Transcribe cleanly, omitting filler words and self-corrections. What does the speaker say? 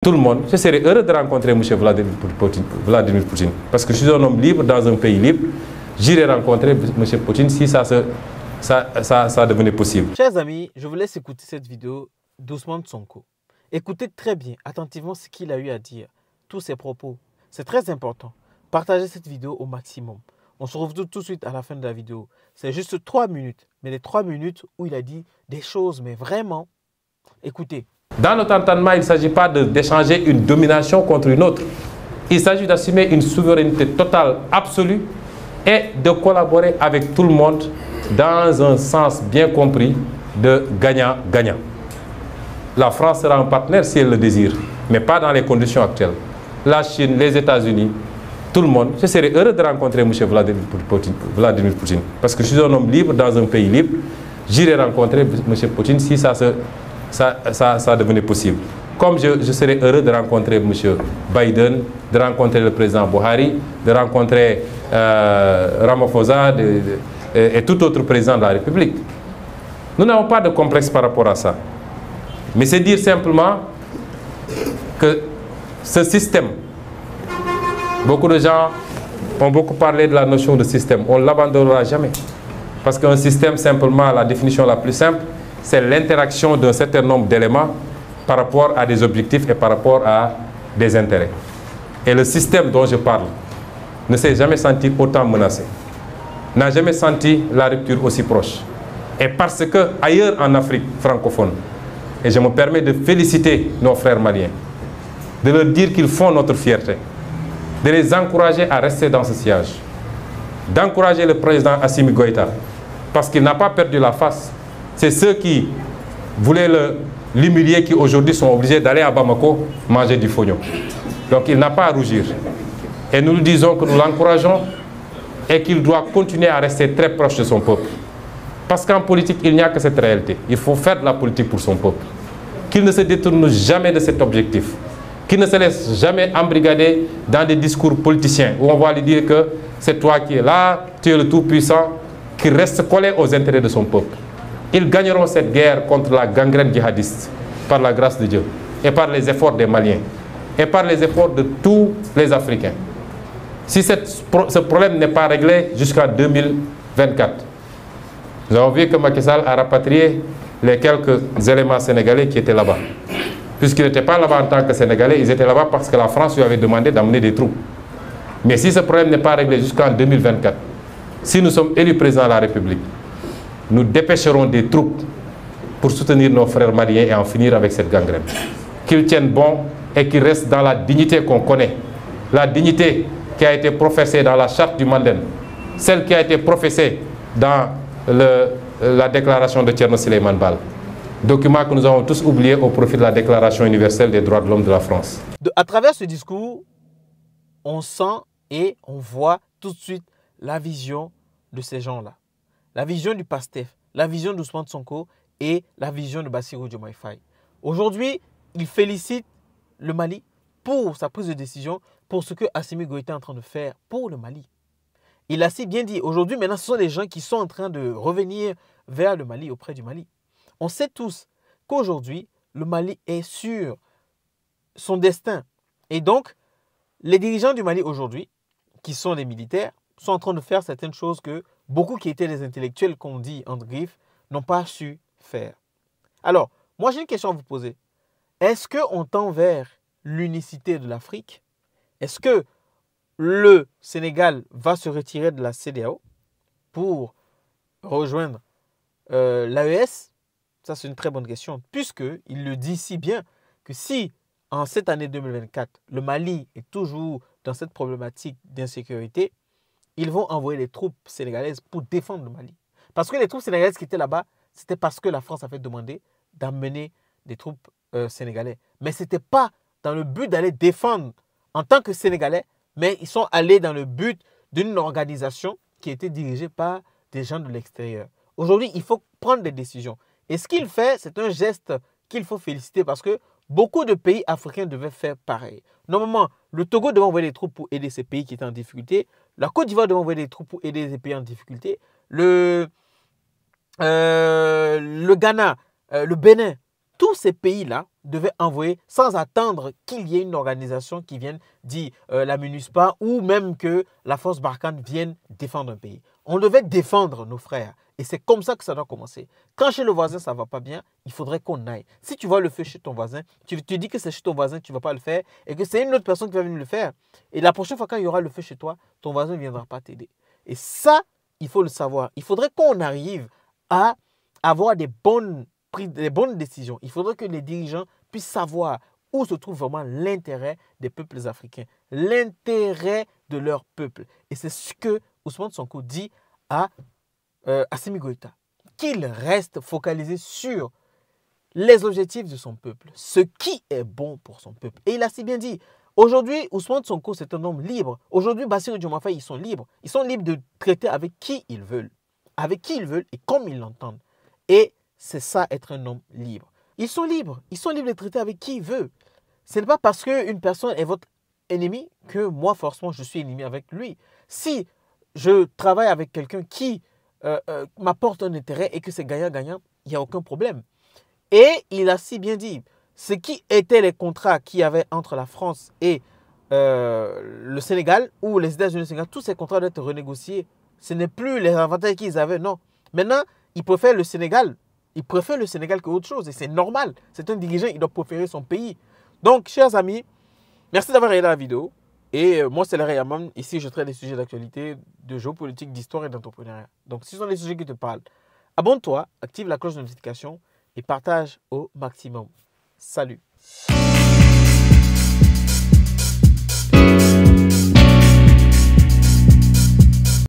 Tout le monde, je serais heureux de rencontrer M. Vladimir Poutine. Parce que je suis un homme libre dans un pays libre. J'irai rencontrer M. Poutine si ça devenait possible. Chers amis, je vous laisse écouter cette vidéo d'Ousmane Sonko. Écoutez très bien, attentivement ce qu'il a eu à dire, tous ses propos. C'est très important. Partagez cette vidéo au maximum. On se retrouve tout de suite à la fin de la vidéo. C'est juste 3 minutes, mais les 3 minutes où il a dit des choses, mais vraiment, écoutez. Dans notre entendement, il ne s'agit pas d'échanger une domination contre une autre. Il s'agit d'assumer une souveraineté totale, absolue, et de collaborer avec tout le monde dans un sens bien compris de gagnant-gagnant. La France sera un partenaire si elle le désire, mais pas dans les conditions actuelles. La Chine, les États-Unis, tout le monde. Je serais heureux de rencontrer M. Vladimir Poutine. Parce que je suis un homme libre dans un pays libre. J'irai rencontrer M. Poutine si ça devenait possible. Comme je serais heureux de rencontrer M. Biden, de rencontrer le président Buhari, de rencontrer Ramaphosa et tout autre président de la République. Nous n'avons pas de complexe par rapport à ça. Mais c'est dire simplement que ce système, beaucoup de gens ont beaucoup parlé de la notion de système. On ne l'abandonnera jamais. Parce qu'un système, simplement, la définition la plus simple, c'est l'interaction d'un certain nombre d'éléments par rapport à des objectifs et par rapport à des intérêts. Et le système dont je parle ne s'est jamais senti autant menacé, n'a jamais senti la rupture aussi proche. Et parce que ailleurs en Afrique francophone, et je me permets de féliciter nos frères maliens, de leur dire qu'ils font notre fierté, de les encourager à rester dans ce siège, d'encourager le président Assimi Goïta, parce qu'il n'a pas perdu la face. C'est ceux qui voulaient l'humilier qui aujourd'hui sont obligés d'aller à Bamako manger du fognon. Donc il n'a pas à rougir. Et nous lui disons que nous l'encourageons et qu'il doit continuer à rester très proche de son peuple. Parce qu'en politique, il n'y a que cette réalité. Il faut faire de la politique pour son peuple. Qu'il ne se détourne jamais de cet objectif. Qu'il ne se laisse jamais embrigader dans des discours politiciens où on va lui dire que c'est toi qui es là, tu es le tout-puissant, qu'il reste collé aux intérêts de son peuple. Ils gagneront cette guerre contre la gangrène djihadiste par la grâce de Dieu et par les efforts des Maliens et par les efforts de tous les Africains. Si ce problème n'est pas réglé jusqu'en 2024, nous avons vu que Macky Sall a rapatrié les quelques éléments sénégalais qui étaient là-bas. Puisqu'ils n'étaient pas là-bas en tant que Sénégalais, ils étaient là-bas parce que la France lui avait demandé d'amener des troupes. Mais si ce problème n'est pas réglé jusqu'en 2024, si nous sommes élus président de la République, nous dépêcherons des troupes pour soutenir nos frères maliens et en finir avec cette gangrène. Qu'ils tiennent bon et qu'ils restent dans la dignité qu'on connaît. La dignité qui a été professée dans la charte du Manden, celle qui a été professée dans la déclaration de Thierno Souleymane Baal. Document que nous avons tous oublié au profit de la Déclaration universelle des droits de l'homme de la France. À travers ce discours, on sent et on voit tout de suite la vision de ces gens-là. La vision du PASTEF, la vision d'Ousmane Sonko et la vision de Bassirou Diomaye Faye. Aujourd'hui, il félicite le Mali pour sa prise de décision, pour ce que Assimi Goïta est en train de faire pour le Mali. Il a si bien dit, aujourd'hui, maintenant, ce sont les gens qui sont en train de revenir vers le Mali, auprès du Mali. On sait tous qu'aujourd'hui, le Mali est sur son destin. Et donc, les dirigeants du Mali aujourd'hui, qui sont les militaires, sont en train de faire certaines choses que beaucoup qui étaient des intellectuels, qu'on dit entre griffes, n'ont pas su faire. Alors, moi j'ai une question à vous poser. Est-ce qu'on tend vers l'unicité de l'Afrique? Est-ce que le Sénégal va se retirer de la CEDEAO pour rejoindre l'AES? Ça, c'est une très bonne question, puisqu'il le dit si bien que si, en cette année 2024, le Mali est toujours dans cette problématique d'insécurité, ils vont envoyer les troupes sénégalaises pour défendre le Mali. Parce que les troupes sénégalaises qui étaient là-bas, c'était parce que la France avait demandé d'amener des troupes sénégalaises. Mais ce n'était pas dans le but d'aller défendre en tant que Sénégalais, mais ils sont allés dans le but d'une organisation qui était dirigée par des gens de l'extérieur. Aujourd'hui, il faut prendre des décisions. Et ce qu'il fait, c'est un geste qu'il faut féliciter parce que beaucoup de pays africains devaient faire pareil. Normalement, le Togo devait envoyer des troupes pour aider ces pays qui étaient en difficulté. La Côte d'Ivoire devait envoyer des troupes pour aider ces pays en difficulté. Le Ghana, le Bénin, tous ces pays-là devaient envoyer, sans attendre qu'il y ait une organisation qui vienne dire la MINUSPA ou même que la force Barkhane vienne défendre un pays. On devait défendre nos frères. Et c'est comme ça que ça doit commencer. Quand chez le voisin, ça ne va pas bien, il faudrait qu'on aille. Si tu vois le feu chez ton voisin, tu te dis que c'est chez ton voisin, tu ne vas pas le faire et que c'est une autre personne qui va venir le faire. Et la prochaine fois, quand il y aura le feu chez toi, ton voisin ne viendra pas t'aider. Et ça, il faut le savoir. Il faudrait qu'on arrive à avoir des bonnes décisions. Il faudrait que les dirigeants puissent savoir où se trouve vraiment l'intérêt des peuples africains, l'intérêt de leur peuple. Et c'est ce que Ousmane Sonko dit à Assimi Goïta, qu'il reste focalisé sur les objectifs de son peuple, ce qui est bon pour son peuple. Et il a si bien dit, aujourd'hui, Ousmane Sonko, c'est un homme libre. Aujourd'hui, Bassirou Diomaye Faye, ils sont libres. Ils sont libres de traiter avec qui ils veulent et comme ils l'entendent. Et c'est ça, être un homme libre. Ils sont libres de traiter avec qui ils veulent. Ce n'est pas parce qu'une personne est votre ennemi que moi, forcément, je suis ennemi avec lui. Si je travaille avec quelqu'un qui m'apporte un intérêt et que c'est gagnant-gagnant, il n'y a aucun problème. Et il a si bien dit, ce qui étaient les contrats qu'il y avait entre la France et le Sénégal, ou les États-Unis et le Sénégal, tous ces contrats doivent être renégociés. Ce n'est plus les avantages qu'ils avaient, non. Maintenant, ils préfèrent le Sénégal. Ils préfèrent le Sénégal qu'autre chose. Et c'est normal. C'est un dirigeant, il doit préférer son pays. Donc, chers amis, merci d'avoir regardé la vidéo. Et moi, c'est Larry Yaman. Ici, je traite des sujets d'actualité, de géopolitique, d'histoire et d'entrepreneuriat. Donc, si ce sont des sujets qui te parlent, abonne-toi, active la cloche de notification et partage au maximum. Salut!